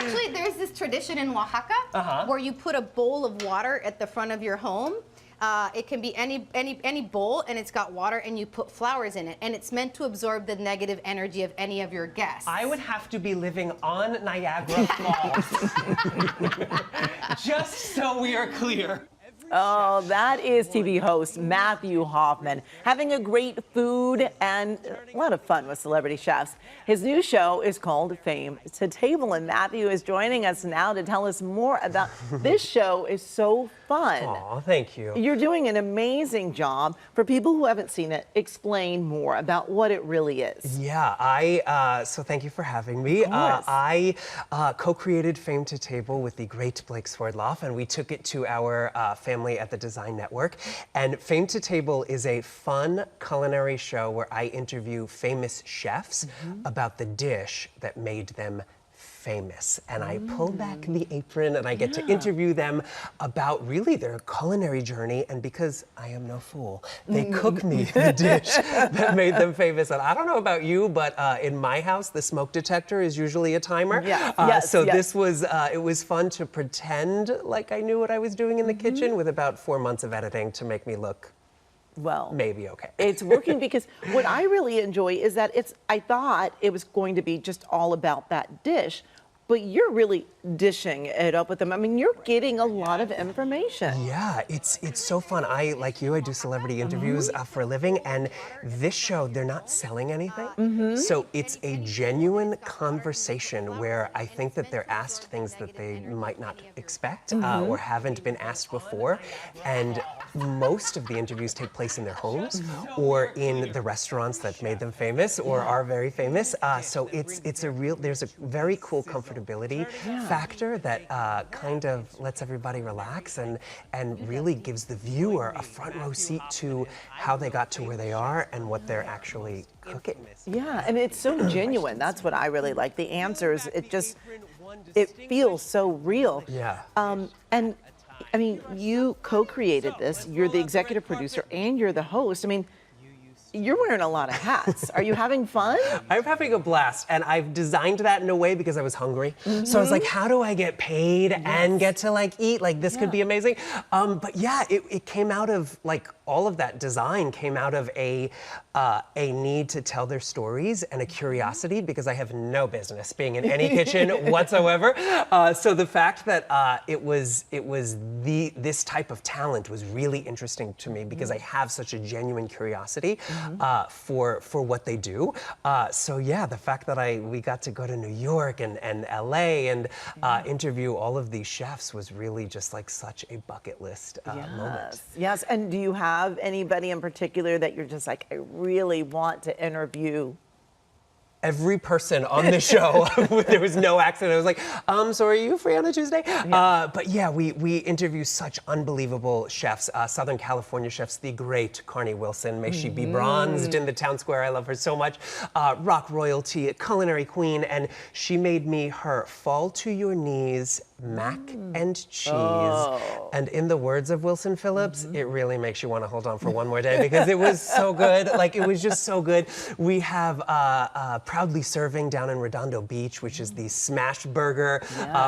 Actually, there's this tradition in Oaxaca where you put a bowl of water at the front of your home. It can be any bowl, and it's got water, and you put flowers in it, and it's meant to absorb the negative energy of any of your guests. I would have to be living on Niagara Falls. Just so we are clear. Oh, that is TV host Matthew Hoffman having a great food and a lot of fun with celebrity chefs. His new show is called Fame to Table, and Matthew is joining us now to tell us more about this show. Is so fun. Aw, thank you. You're doing an amazing job. For people who haven't seen it, explain more about what it really is. Yeah, so thank you for having me. I co-created Fame to Table with the great Blake Swerdloff, and we took it to our family at the Design Network. And Fame to Table is a fun culinary show where I interview famous chefs about the dish that made them famous. And I pull back the apron and I get to interview them about really their culinary journey. And because I am no fool, they cook me the dish that made them famous. And I don't know about you, but in my house, the smoke detector is usually a timer. This was, it was fun to pretend like I knew what I was doing in the kitchen with about 4 months of editing to make me look maybe okay. It's working because what I really enjoy is that I thought it was going to be just all about that dish, but you're really dishing it up with them. I mean, you're getting a lot of information. Yeah, it's so fun. Like you, I do celebrity interviews for a living, and this show, they're not selling anything. So it's a genuine conversation where I think that they're asked things that they might not expect or haven't been asked before. And most of the interviews take place in their homes or in the restaurants that made them famous or are very famous. So there's a very cool comfortability factor that kind of lets everybody relax and really gives the viewer a front row seat to how they got to where they are and what they're actually cooking. Yeah, and it's so genuine. That's what I really like. The answers, it feels so real. Yeah. And I mean, you co-created this. You're the executive producer and you're the host. I mean, you're wearing a lot of hats. Are you having fun? I'm having a blast, and I've designed that in a way because I was hungry. So I was like, how do I get paid and get to like eat? Like this could be amazing. But yeah, it came out of like all of that design came out of a need to tell their stories and a curiosity because I have no business being in any kitchen whatsoever. So the fact that this type of talent was really interesting to me because I have such a genuine curiosity for what they do. So yeah, the fact that we got to go to New York and LA and interview all of these chefs was really just like such a bucket list moment. Yes, and do you have anybody in particular that you're just like, I really want to interview? Every person on the show, there was no accident. I was like, so are you free on a Tuesday? But yeah, we interview such unbelievable chefs, Southern California chefs, the great Carney Wilson, may she be bronzed in the town square. I love her so much. Rock royalty, culinary queen, and she made me her fall to your knees mac and cheese. And in the words of Wilson Phillips, it really makes you want to hold on for one more day because it was so good. Like, it was just so good. We have Proudly Serving down in Redondo Beach, which is the smash burger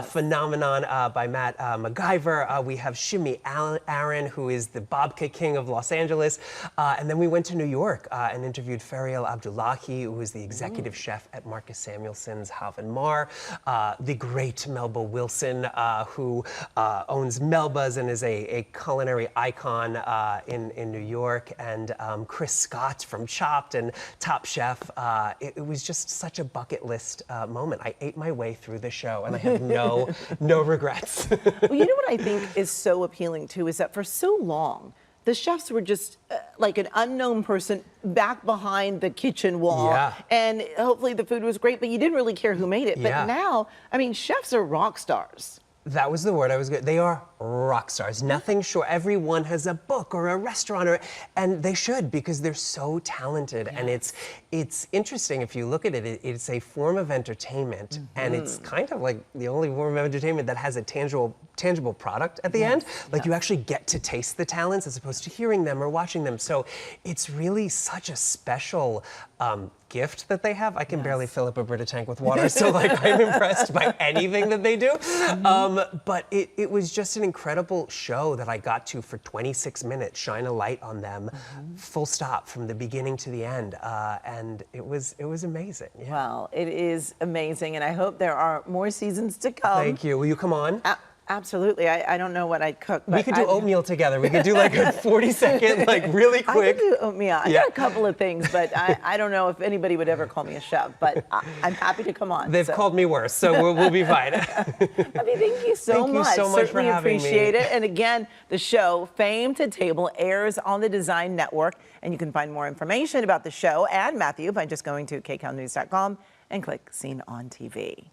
phenomenon by Matt MacGyver. We have Shimmy Aaron, who is the babka king of Los Angeles. And then we went to New York and interviewed Fariel Abdullahi, who is the executive chef at Marcus Samuelson's Haven Mar. The great Melba Wilson, who owns Melba's and is a culinary icon in New York. And Chris Scott from Chopped and Top Chef. It was just such a bucket list moment. I ate my way through the show and I have no regrets. Well, you know what I think is so appealing too is that for so long, the chefs were just like an unknown person back behind the kitchen wall. And hopefully the food was great, but you didn't really care who made it. But now, I mean, chefs are rock stars. That was the word I was good. They are rock stars. Nothing short. Everyone has a book or a restaurant, and they should because they're so talented. And it's interesting if you look at it. It's a form of entertainment, and it's kind of like the only form of entertainment that has a tangible product at the end. Like you actually get to taste the talents as opposed to hearing them or watching them. So it's really such a special gift that they have. I can barely fill up a Brita tank with water, so like I'm impressed by anything that they do. But it was just an incredible show that I got to for 26 minutes, shine a light on them, full stop from the beginning to the end, and it was amazing. Yeah. Well, it is amazing, and I hope there are more seasons to come. Thank you. Will you come on? Absolutely. I don't know what I'd cook. But we could do oatmeal together. We could do like a 40-second, like really quick. I could do oatmeal. I got a couple of things, but I don't know if anybody would ever call me a chef, but I'm happy to come on. They've called me worse, so we'll be fine. Abby, thank you so much. Thank you so much for having me. Appreciate it. And again, the show Fame to Table airs on the Design Network, and you can find more information about the show and Matthew by just going to kcalnews.com and click Seen on TV.